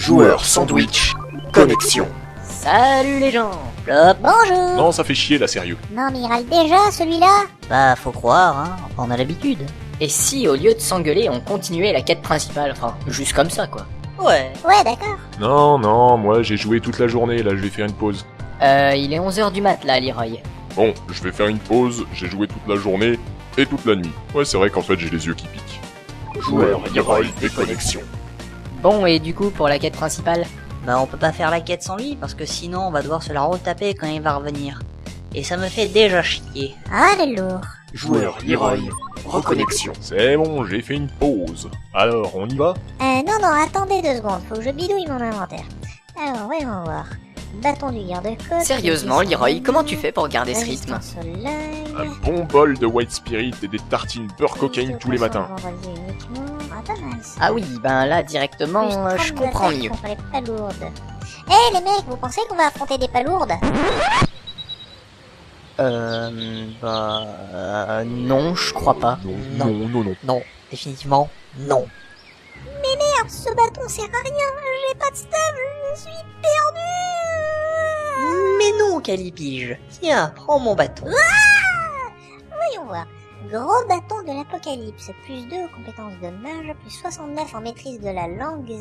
Joueur sandwich. Connexion. Salut les gens. Plop. Bonjour. Non, ça fait chier là, sérieux. Non mais il râle déjà celui-là. Bah faut croire, hein, enfin, on a l'habitude. Et si au lieu de s'engueuler on continuait la quête principale, enfin juste comme ça quoi. Ouais. Ouais d'accord. Non, moi j'ai joué toute la journée, là je vais faire une pause. Il est 11h du mat là Leroy. Bon, je vais faire une pause, j'ai joué toute la journée et toute la nuit. Ouais, c'est vrai qu'en fait j'ai les yeux qui piquent. Joueur, Leroy et connexion. Bon et du coup pour la quête principale? Bah on peut pas faire la quête sans lui parce que sinon on va devoir se la retaper quand il va revenir. Et ça me fait déjà chier. Ah le lourd. Joueur, Leroy. Reconnexion. C'est bon, j'ai fait une pause. Alors, on y va? Non, attendez 2 secondes, faut que je bidouille mon inventaire. Alors, voyons voir. Bâton du garde-côte. Sérieusement Leroy, comment tu fais pour garder ce rythme? Résistance au soleil. Un bon bol de white spirit et des tartines beurre cocaïne tous les matins. Ah, pas mal, ça. Ah oui, ben là directement, Plus je 30 comprends d'attaque mieux. contre les palourdes. Eh les mecs, vous pensez qu'on va affronter des palourdes? Non, je crois pas. Non. Non, définitivement non. Merde, ce bâton sert à rien, j'ai pas de stable, je suis perdu. Mais non, Calipige. Tiens, prends mon bâton. Voyons voir. Gros bâton de l'apocalypse, plus 2 aux compétences de mage, plus 69 en maîtrise de la langue.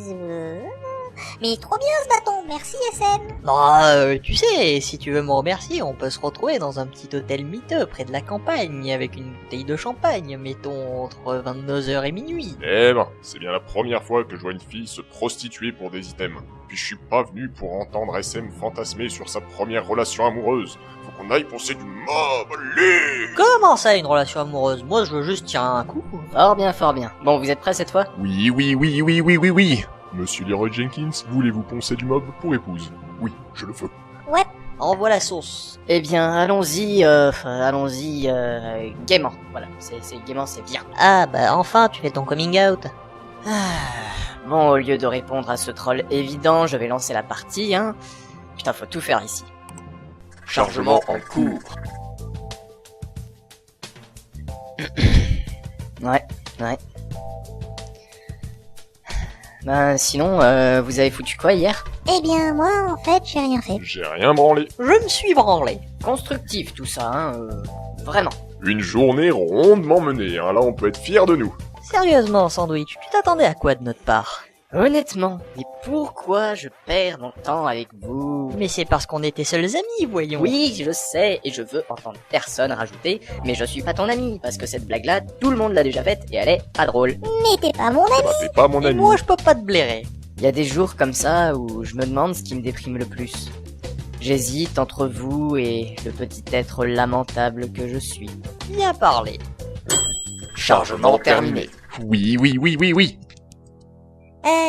Mais trop bien ce bâton, merci SM. Bah, tu sais, si tu veux me remercier, on peut se retrouver dans un petit hôtel miteux près de la campagne avec une bouteille de champagne, mettons entre 22h et minuit. Eh ben, c'est bien la première fois que je vois une fille se prostituer pour des items. Puis je suis pas venu pour entendre SM fantasmer sur sa première relation amoureuse. Faut qu'on aille poncer du mob, allez! Comment ça, une relation amoureuse? Moi, je veux juste tirer un coup. Fort bien, fort bien. Bon, vous êtes prêts cette fois? Oui. Monsieur Leroy Jenkins, voulez-vous poncer du mob pour épouse? Oui, je le veux. Envoie la sauce. Eh bien, allons-y, gaiement. Voilà, c'est gaiement, c'est bien. Ah, bah enfin, tu fais ton coming out. Bon, au lieu de répondre à ce troll évident, je vais lancer la partie, hein. Putain, faut tout faire ici. Chargement en cours. Ouais. Ben, sinon, vous avez foutu quoi hier? Eh bien moi en fait j'ai rien fait. J'ai rien branlé. Je me suis branlé. Constructif tout ça, hein, vraiment. Une journée rondement menée, hein, là on peut être fier de nous. Sérieusement, Sandwich, tu t'attendais à quoi de notre part? Honnêtement, mais pourquoi je perds mon temps avec vous? Mais c'est parce qu'on était seuls amis, voyons. Oui, je sais, et je veux entendre personne rajouter, mais je suis pas ton ami, parce que cette blague-là, tout le monde l'a déjà faite, et elle est pas drôle. Mais t'es pas mon ami. Bah, t'es pas mon Et ami. moi, je peux pas te blairer. Il y a des jours comme ça où je me demande ce qui me déprime le plus. J'hésite entre vous et le petit être lamentable que je suis. Bien parlé. Chargement terminé. Oui.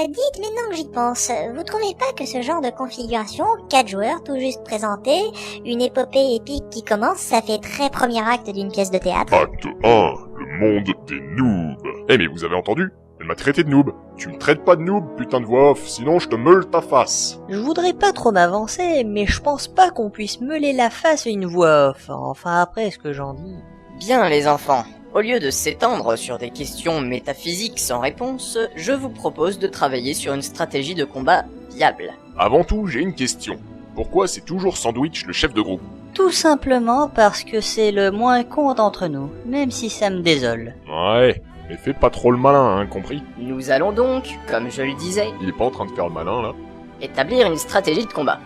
Dites maintenant que j'y pense, vous trouvez pas que ce genre de configuration, 4 joueurs tout juste présentés, une épopée épique qui commence, ça fait très premier acte d'une pièce de théâtre? Acte 1, le monde des noobs. Eh mais vous avez entendu? Elle m'a traité de noob. Tu me traites pas de noob, putain de voix off, sinon je te meule ta face. Je voudrais pas trop m'avancer, mais je pense pas qu'on puisse meuler la face à une voix off. Enfin, après, ce que j'en dis. Bien les enfants, au lieu de s'étendre sur des questions métaphysiques sans réponse, je vous propose de travailler sur une stratégie de combat viable. Avant tout, j'ai une question. Pourquoi c'est toujours Sandwich le chef de groupe? Tout simplement parce que c'est le moins con d'entre nous, même si ça me désole. Ouais, mais fais pas trop le malin, hein, compris? Nous allons donc, comme je le disais, Il est pas en train de faire le malin, là? établir une stratégie de combat.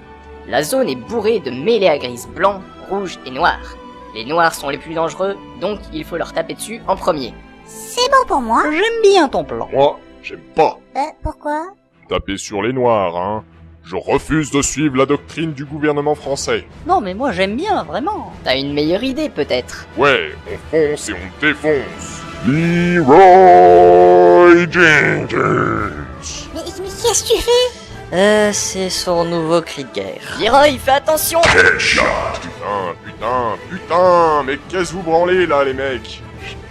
La zone est bourrée de mêlés à gris blancs, rouges et noirs. Les noirs sont les plus dangereux, donc il faut leur taper dessus en premier. C'est bon pour moi. J'aime bien ton plan. Moi, j'aime pas Pourquoi? taper sur les noirs, hein. Je refuse de suivre la doctrine du gouvernement français. Non, mais moi j'aime bien, vraiment. T'as une meilleure idée peut-être? Ouais, on fonce et on défonce. Leroy Jenkins. Mais qu'est-ce que tu fais? C'est son nouveau cri de guerre. Leroy, fais attention! Putain, mais qu'est-ce que vous branlez là, les mecs?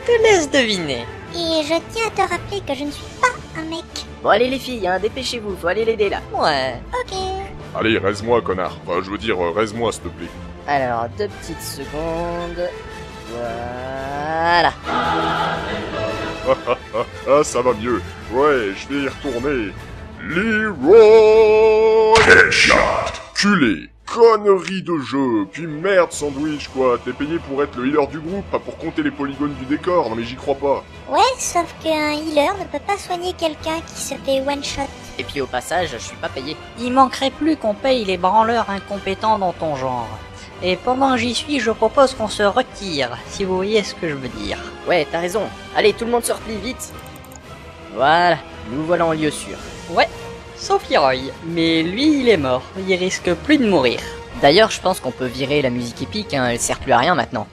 Te laisse deviner. Et je tiens à te rappeler que je ne suis pas un mec. Bon allez les filles, hein, dépêchez-vous, faut aller l'aider là. Ouais. Ok. Allez, raise-moi, connard. Enfin, je veux dire, raise-moi, s'il te plaît. Alors, 2 petites secondes... Voilà. Ah, ça va mieux. Ouais, je vais y retourner. Leroy Headshot. Culé. Connerie de jeu. Puis merde, Sandwich, quoi. T'es payé pour être le healer du groupe, pas pour compter les polygones du décor. Non mais j'y crois pas. Ouais, sauf qu'un healer ne peut pas soigner quelqu'un qui se fait one-shot. Et puis au passage, je suis pas payé. Il manquerait plus qu'on paye les branleurs incompétents dans ton genre. Et pendant que j'y suis, je propose qu'on se retire, si vous voyez ce que je veux dire. Ouais, t'as raison. Allez, tout le monde se replie vite. Voilà, nous voilà en lieu sûr. Ouais, sauf Leroy. Mais lui, il est mort. Il risque plus de mourir. D'ailleurs, je pense qu'on peut virer la musique épique, hein, elle sert plus à rien maintenant.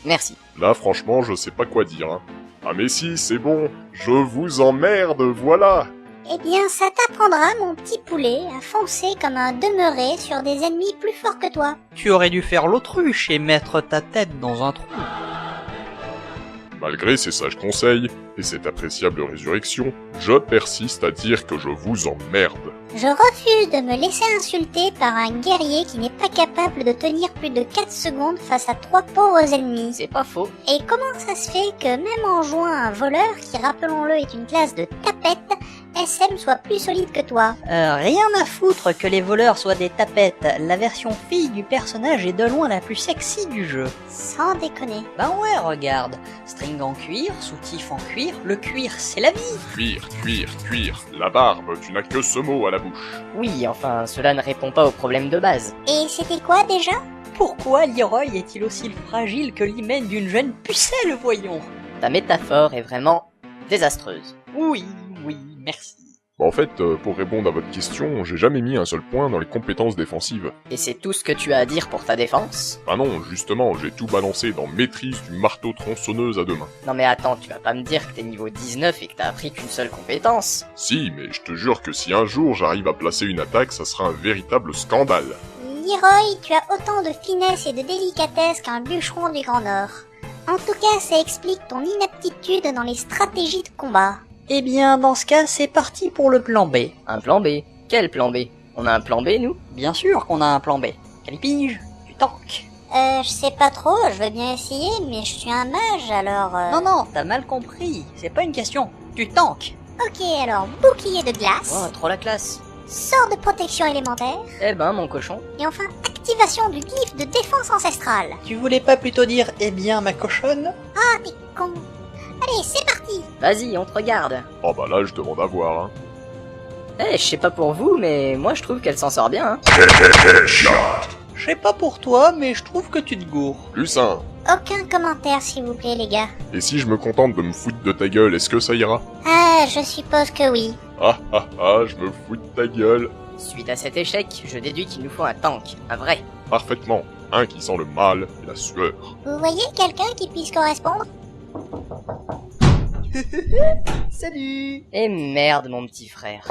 Merci. Là, franchement, je sais pas quoi dire. Hein. Ah mais si, c'est bon. Je vous emmerde, voilà. Eh bien, ça t'apprendra, mon petit poulet, à foncer comme un demeuré sur des ennemis plus forts que toi. Tu aurais dû faire l'autruche et mettre ta tête dans un trou. Malgré ces sages conseils et cette appréciable résurrection, je persiste à dire que je vous emmerde. Je refuse de me laisser insulter par un guerrier qui n'est pas capable de tenir plus de 4 secondes face à 3 pauvres ennemis. C'est pas faux. Et comment ça se fait que même en jouant un voleur, qui rappelons-le est une classe de tapette, SM soit plus solide que toi? Rien à foutre que les voleurs soient des tapettes. La version fille du personnage est de loin la plus sexy du jeu. Sans déconner. Ben ouais, regarde. String en cuir, soutif en cuir, le cuir c'est la vie. Cuir, cuir, cuir. La barbe, tu n'as que ce mot à la bouche. Oui, enfin, cela ne répond pas au problème de base. Et c'était quoi déjà? Pourquoi Leroy est-il aussi fragile que l'hymen d'une jeune pucelle, voyons? Ta métaphore est vraiment désastreuse. Oui, merci. Bon, en fait, pour répondre à votre question, j'ai jamais mis un seul point dans les compétences défensives. Et c'est tout ce que tu as à dire pour ta défense? Ah non, justement, j'ai tout balancé dans maîtrise du marteau tronçonneuse à deux mains. Non mais attends, tu vas pas me dire que t'es niveau 19 et que t'as appris qu'une seule compétence? Si, mais je te jure que si un jour j'arrive à placer une attaque, ça sera un véritable scandale. Leroy, tu as autant de finesse et de délicatesse qu'un bûcheron du Grand Nord. En tout cas, ça explique ton inaptitude dans les stratégies de combat. Eh bien, dans ce cas, c'est parti pour le plan B. Un plan B? Quel plan B? On a un plan B, nous? Bien sûr qu'on a un plan B. Calipige, du tank. Je sais pas trop, je veux bien essayer, mais je suis un mage, alors... Non, t'as mal compris. C'est pas une question. Du tank. Ok, alors, bouclier de glace, Oh, trop la classe. sort de protection élémentaire, Eh ben, mon cochon. et enfin, activation du glyphe de défense ancestrale. Tu voulais pas plutôt dire, eh bien, ma cochonne? Ah, t'es con. Allez, c'est parti. Vas-y, on te regarde. Oh bah là, je demande à voir, hein. Eh, je sais pas pour vous, mais moi je trouve qu'elle s'en sort bien, hein. Je sais pas pour toi, mais je trouve que tu te gourres. Plus un. Aucun commentaire, s'il vous plaît, les gars. Et si je me contente de me foutre de ta gueule, est-ce que ça ira? Ah, je suppose que oui. Ah, je me fous de ta gueule. Suite à cet échec, je déduis qu'il nous faut un tank, un vrai. Parfaitement. Un qui sent le mal et la sueur. Vous voyez quelqu'un qui puisse correspondre? Salut! Eh merde, mon petit frère.